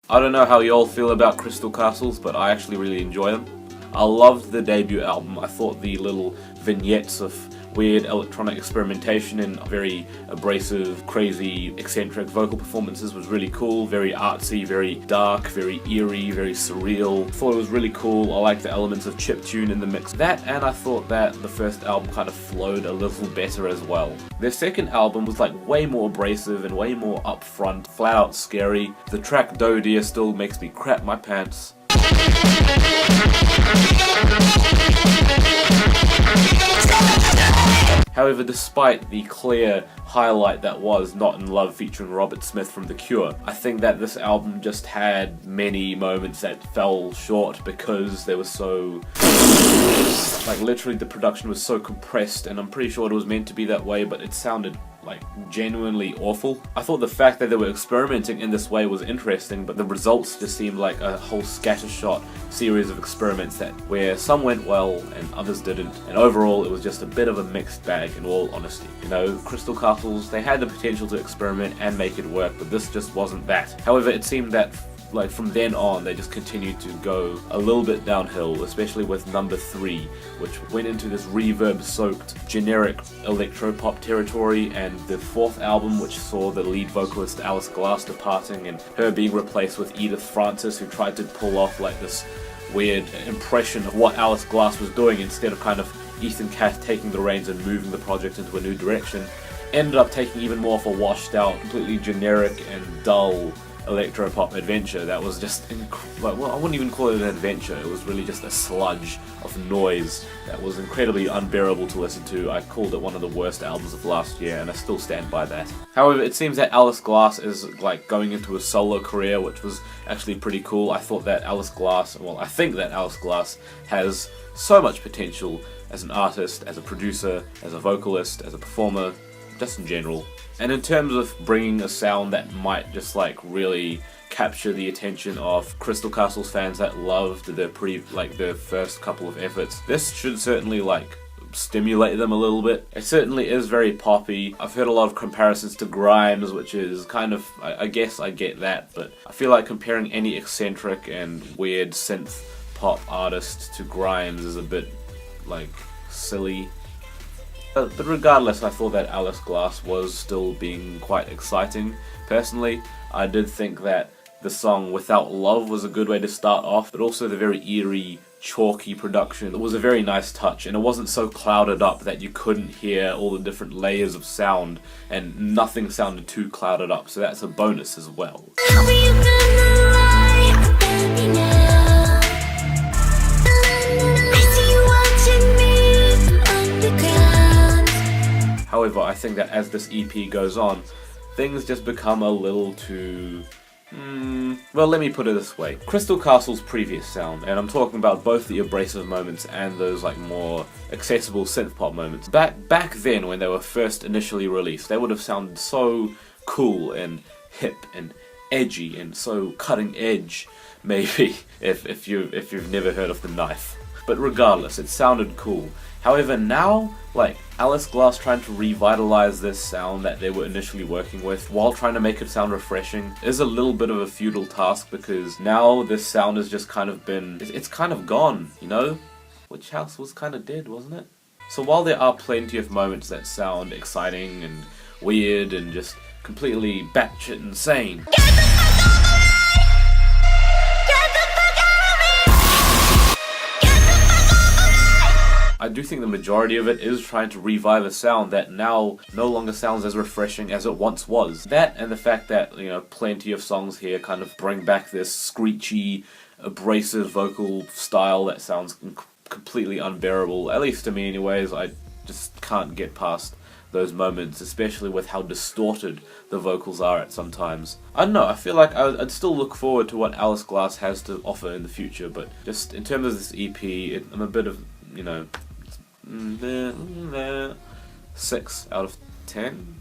I don't know how you all feel about Crystal Castles, but I actually really enjoy them. I loved the debut album. I thought the little vignettes of weird electronic experimentation and very abrasive, crazy, eccentric vocal performances was really cool. Very artsy, very dark, very eerie, very surreal. Thought it was really cool. I liked the elements of chiptune in the mix. That, and I thought that the first album kind of flowed a little better as well. Their second album was like way more abrasive and way more upfront, flat out scary. The track Doe Deer still makes me crap my pants. However, despite the clear highlight that was Not in Love featuring Robert Smith from The Cure, I think that this album just had many moments that fell short because they were so... like literally the production was so compressed, and I'm pretty sure it was meant to be that way, but it sounded like genuinely awful. I thought the fact that they were experimenting in this way was interesting, but the results just seemed like a whole scattershot series of experiments that where some went well and others didn't, and overall it was just a bit of a mixed bag in all honesty. You know, Crystal Castles, they had the potential to experiment and make it work, but this just wasn't that. However, it seemed that like from then on they just continued to go a little bit downhill, especially with number 3, which went into this reverb soaked generic electro-pop territory, and the fourth album, which saw the lead vocalist Alice Glass departing and her being replaced with Edith Francis, who tried to pull off like this weird impression of what Alice Glass was doing instead of kind of Ethan Cath taking the reins and moving the project into a new direction, ended up taking even more of a washed out, completely generic and dull electro-pop adventure that was just well, I wouldn't even call it an adventure. It was really just a sludge of noise that was incredibly unbearable to listen to. I called it one of the worst albums of last year, and I still stand by that. However, it seems that Alice Glass is like going into a solo career, which was actually pretty cool. I think that Alice Glass has so much potential as an artist, as a producer, as a vocalist, as a performer, just in general. And in terms of bringing a sound that might just like really capture the attention of Crystal Castles fans that loved their first couple of efforts, this should certainly like stimulate them a little bit. It certainly is very poppy. I've heard a lot of comparisons to Grimes, which is kind of, I guess I get that, but I feel like comparing any eccentric and weird synth pop artist to Grimes is a bit like silly. But regardless, I thought that Alice Glass was still being quite exciting. Personally, I did think that the song Without Love was a good way to start off, but also the very eerie, chalky production. It was a very nice touch, and it wasn't so clouded up that you couldn't hear all the different layers of sound, and nothing sounded too clouded up, so that's a bonus as well. However, I think that as this EP goes on, things just become a little too... well, let me put it this way. Crystal Castle's previous sound, and I'm talking about both the abrasive moments and those like more accessible synth pop moments. Back then, when they were first initially released, they would have sounded so cool and hip and edgy and so cutting edge, maybe, if you've never heard of The Knife. But regardless, it sounded cool. However, now, like, Alice Glass trying to revitalize this sound that they were initially working with while trying to make it sound refreshing is a little bit of a futile task, because now this sound has just kind of been... it's kind of gone, you know? Witch House was kind of dead, wasn't it? So while there are plenty of moments that sound exciting and weird and just completely batshit insane, I do think the majority of it is trying to revive a sound that now no longer sounds as refreshing as it once was. That, and the fact that, you know, plenty of songs here kind of bring back this screechy, abrasive vocal style that sounds completely unbearable, at least to me anyways. I just can't get past those moments, especially with how distorted the vocals are at sometimes. I don't know, I feel like I'd still look forward to what Alice Glass has to offer in the future, but just in terms of this EP, I'm a bit of, you know, 6 out of 10.